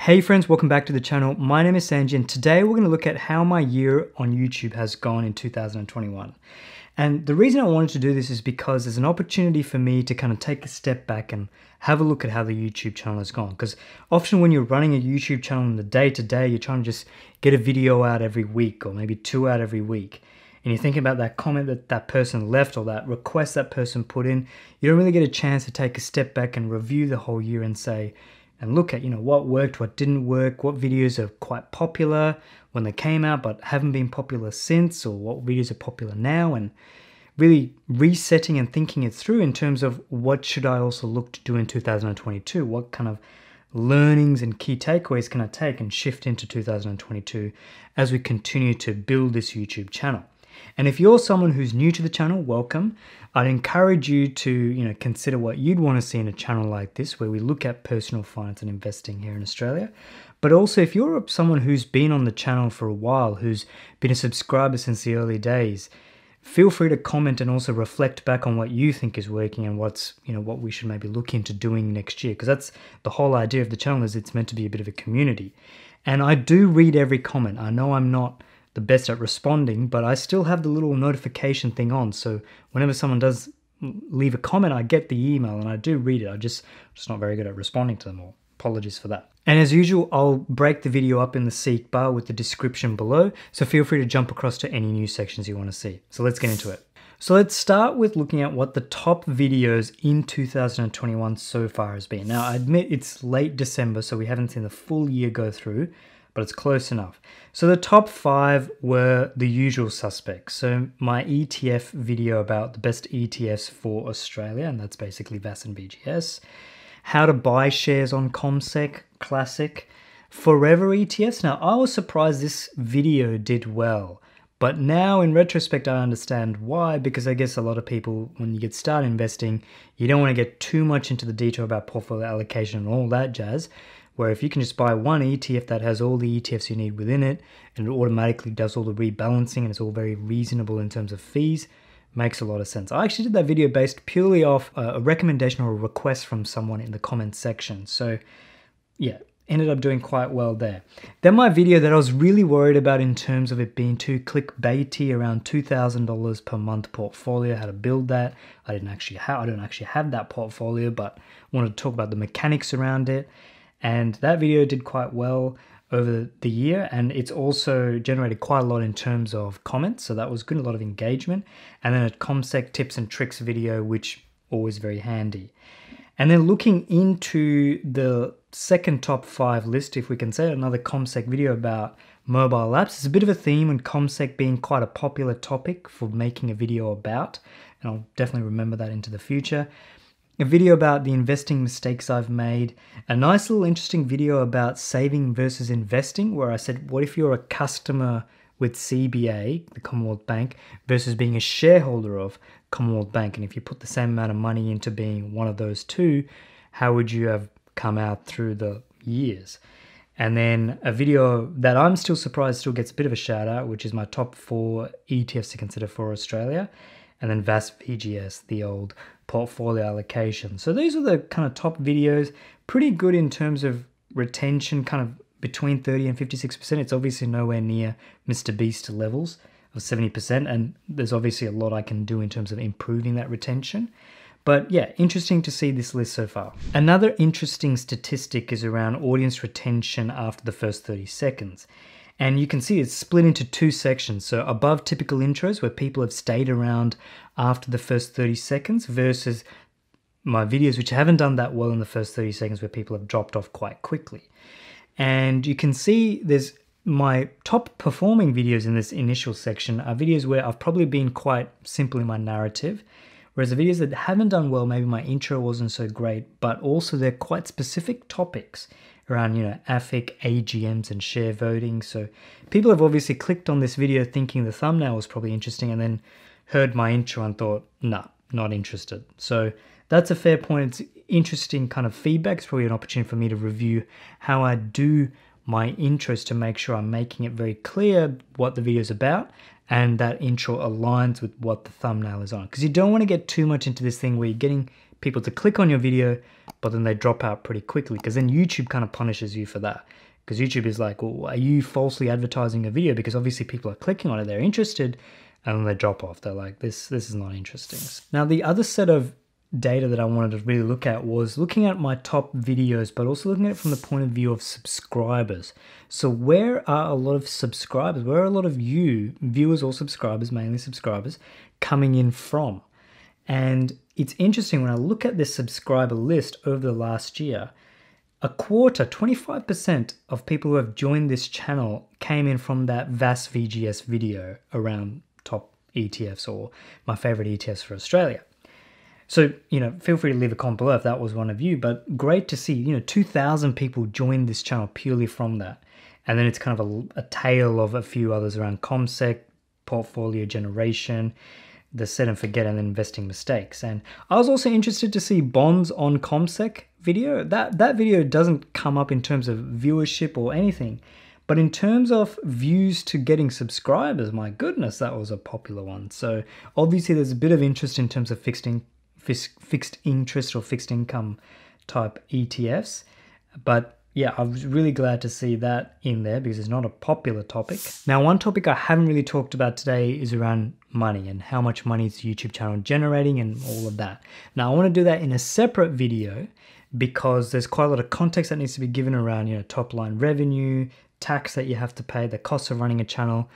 Hey friends, welcome back to the channel. My name is Sanji and today we're going to look at how my year on YouTube has gone in 2021. And the reason I wanted to do this is because there's an opportunity for me to kind of take a step back and have a look at how the YouTube channel has gone. Because often when you're running a YouTube channel in the day-to-day, you're trying to just get a video out every week or maybe two out every week. And you're thinking about that comment that that person left or that request that person put in. You don't really get a chance to take a step back and review the whole year and say, and look at, what worked, what didn't work, what videos are quite popular when they came out but haven't been popular since, or what videos are popular now, and really resetting and thinking it through in terms of what should I also look to do in 2022? What kind of learnings and key takeaways can I take and shift into 2022 as we continue to build this YouTube channel? And if you're someone who's new to the channel, welcome. I'd encourage you to, consider what you'd want to see in a channel like this, where we look at personal finance and investing here in Australia. But also, if you're someone who's been on the channel for a while, who's been a subscriber since the early days, feel free to comment and also reflect back on what you think is working and what we should maybe look into doing next year. Because that's the whole idea of the channel, is it's meant to be a bit of a community. And I do read every comment. I know I'm not the best at responding, but I still have the little notification thing on. So whenever someone does leave a comment, I get the email and I do read it. I'm just not very good at responding to them all. Apologies for that. And as usual, I'll break the video up in the seek bar with the description below. So feel free to jump across to any new sections you want to see. So let's get into it. So let's start with looking at what the top videos in 2021 so far has been. Now, I admit it's late December, so we haven't seen the full year go through, but it's close enough. So the top 5 were the usual suspects. So my ETF video about the best ETFs for Australia, and that's basically VAS and BGS. How to buy shares on CommSec, classic. Forever ETFs. Now, I was surprised this video did well, but now in retrospect, I understand why, because I guess a lot of people, when you get started investing, you don't want to get too much into the detail about portfolio allocation and all that jazz. Where if you can just buy one ETF that has all the ETFs you need within it, and it automatically does all the rebalancing, and it's all very reasonable in terms of fees, makes a lot of sense. I actually did that video based purely off a recommendation or a request from someone in the comments section. So yeah, ended up doing quite well there. Then my video that I was really worried about in terms of it being too clickbaity, around $2,000 per month portfolio, how to build that. I don't actually have that portfolio, but wanted to talk about the mechanics around it. And that video did quite well over the year, and it's also generated quite a lot in terms of comments, so that was good, a lot of engagement. And then a CommSec tips and tricks video, which always very handy. And then looking into the second top 5 list, if we can say, another CommSec video about mobile apps. It's a bit of a theme, and CommSec being quite a popular topic for making a video about, and I'll definitely remember that into the future. A video about the investing mistakes I've made, a nice little interesting video about saving versus investing, where I said, what if you're a customer with CBA, the Commonwealth Bank, versus being a shareholder of Commonwealth Bank? And if you put the same amount of money into being one of those two, how would you have come out through the years? And then a video that I'm still surprised still gets a bit of a shout out, which is my top 4 ETFs to consider for Australia. And then VAS VGS, the old portfolio allocation. So these are the kind of top videos, pretty good in terms of retention, kind of between 30 and 56%. It's obviously nowhere near Mr. Beast levels of 70%, and there's obviously a lot I can do in terms of improving that retention. But yeah, interesting to see this list so far. Another interesting statistic is around audience retention after the first 30 seconds. And you can see it's split into 2 sections. So above typical intros, where people have stayed around after the first 30 seconds, versus my videos which haven't done that well in the first 30 seconds, where people have dropped off quite quickly. And you can see there's my top performing videos in this initial section are videos where I've probably been quite simple in my narrative. Whereas the videos that haven't done well, maybe my intro wasn't so great, but also they're quite specific topics around, AFIC, AGMs, and share voting. So people have obviously clicked on this video thinking the thumbnail was probably interesting, and then heard my intro and thought, nah, not interested. So that's a fair point. It's interesting kind of feedback. It's probably an opportunity for me to review how I do my intros to make sure I'm making it very clear what the video is about, and that intro aligns with what the thumbnail is on. Because you don't want to get too much into this thing where you're getting people to click on your video, but then they drop out pretty quickly, because then YouTube kind of punishes you for that. Because YouTube is like, well, are you falsely advertising a video? Because obviously people are clicking on it, they're interested, and then they drop off. They're like, this is not interesting. Now, the other set of data that I wanted to really look at was looking at my top videos, but also looking at it from the point of view of subscribers. So where are a lot of subscribers, where are a lot of you, viewers or subscribers, mainly subscribers, coming in from? And it's interesting when I look at this subscriber list over the last year, a quarter, 25% of people who have joined this channel came in from that VAS VGS video around top ETFs or my favorite ETFs for Australia. So, feel free to leave a comment below if that was one of you, but great to see, 2,000 people joined this channel purely from that. And then it's kind of a tale of a few others around CommSec, portfolio generation, the set and forget, and then investing mistakes. And I was also interested to see bonds on CommSec video. That video doesn't come up in terms of viewership or anything, but in terms of views to getting subscribers, my goodness, that was a popular one. So obviously there's a bit of interest in terms of fixed interest or fixed income type ETFs. But yeah, I was really glad to see that in there because it's not a popular topic. Now, one topic I haven't really talked about today is around money and how much money is the YouTube channel generating and all of that. Now, I want to do that in a separate video because there's quite a lot of context that needs to be given around, top line revenue, tax that you have to pay, the cost of running a channel.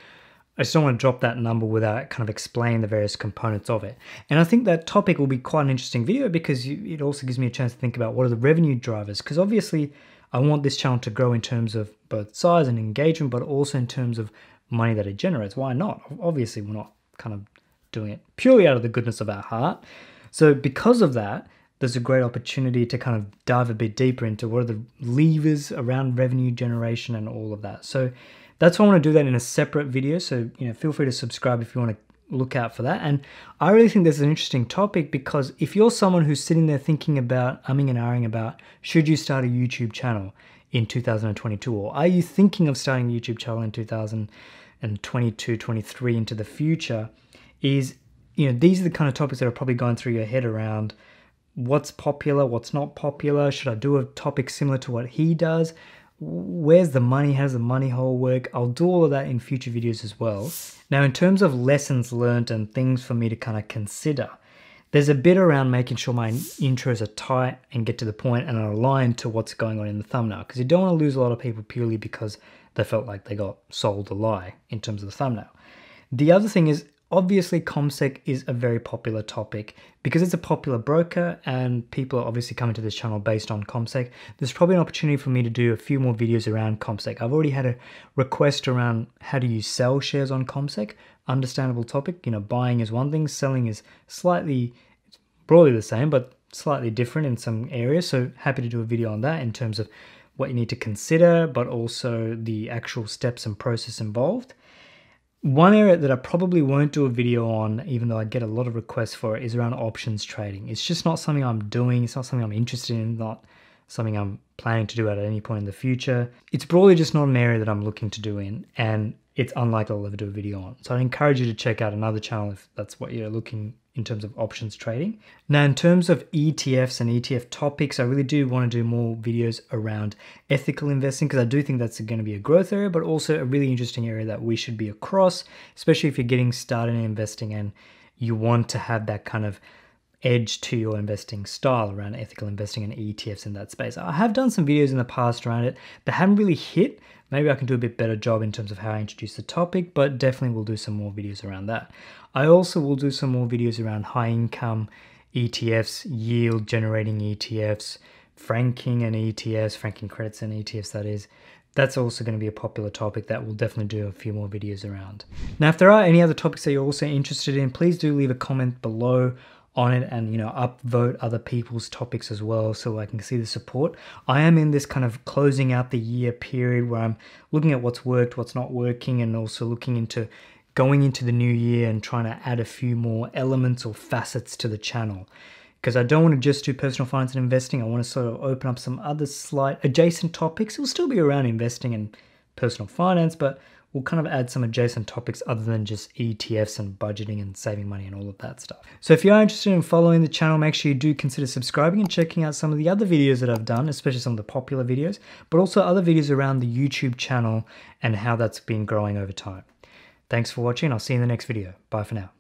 I just don't want to drop that number without kind of explaining the various components of it. And I think that topic will be quite an interesting video because it also gives me a chance to think about what are the revenue drivers, because obviously I want this channel to grow in terms of both size and engagement, but also in terms of money that it generates. Why not? Obviously, we're not kind of doing it purely out of the goodness of our heart. So because of that, there's a great opportunity to kind of dive a bit deeper into what are the levers around revenue generation and all of that. So that's why I want to do that in a separate video. So, feel free to subscribe if you want to look out for that. And I really think this is an interesting topic because if you're someone who's sitting there thinking about, umming and ahhing about, should you start a YouTube channel in 2022? Or are you thinking of starting a YouTube channel in 2022, 23 into the future? These are the kind of topics that are probably going through your head around what's popular, what's not popular. Should I do a topic similar to what he does? Where's the money? How does the money hole work? I'll do all of that in future videos as well. Now, in terms of lessons learned and things for me to kind of consider, there's a bit around making sure my intros are tight and get to the point and are aligned to what's going on in the thumbnail, because you don't want to lose a lot of people purely because they felt like they got sold a lie in terms of the thumbnail. The other thing is, obviously, CommSec is a very popular topic because it's a popular broker and people are obviously coming to this channel based on CommSec. There's probably an opportunity for me to do a few more videos around CommSec. I've already had a request around how do you sell shares on CommSec. Understandable topic. Buying is one thing, selling is broadly the same, but slightly different in some areas. So happy to do a video on that in terms of what you need to consider, but also the actual steps and process involved. One area that I probably won't do a video on, even though I get a lot of requests for it, is around options trading. It's just not something I'm doing. It's not something I'm interested in, not something I'm planning to do at any point in the future. It's broadly just not an area that I'm looking to do in, and it's unlikely I'll ever do a video on. So I'd encourage you to check out another channel if that's what you're looking in terms of options trading. Now, in terms of ETFs and ETF topics, I really do want to do more videos around ethical investing because I do think that's going to be a growth area, but also a really interesting area that we should be across, especially if you're getting started in investing and you want to have that kind of edge to your investing style around ethical investing and ETFs in that space. I have done some videos in the past around it that haven't really hit. Maybe I can do a bit better job in terms of how I introduce the topic, but definitely we'll do some more videos around that. I also will do some more videos around high income ETFs, yield generating ETFs, franking and ETFs, franking credits and ETFs that is. That's also going to be a popular topic that we'll definitely do a few more videos around. Now, if there are any other topics that you're also interested in, please do leave a comment below on it and upvote other people's topics as well so I can see the support. I am in this kind of closing out the year period where I'm looking at what's worked, what's not working, and also looking into going into the new year and trying to add a few more elements or facets to the channel, because I don't want to just do personal finance and investing. I want to sort of open up some other slight adjacent topics. It will still be around investing and personal finance, but we'll kind of add some adjacent topics other than just ETFs and budgeting and saving money and all of that stuff. So if you are interested in following the channel, make sure you do consider subscribing and checking out some of the other videos that I've done, especially some of the popular videos, but also other videos around the YouTube channel and how that's been growing over time. Thanks for watching. I'll see you in the next video. Bye for now.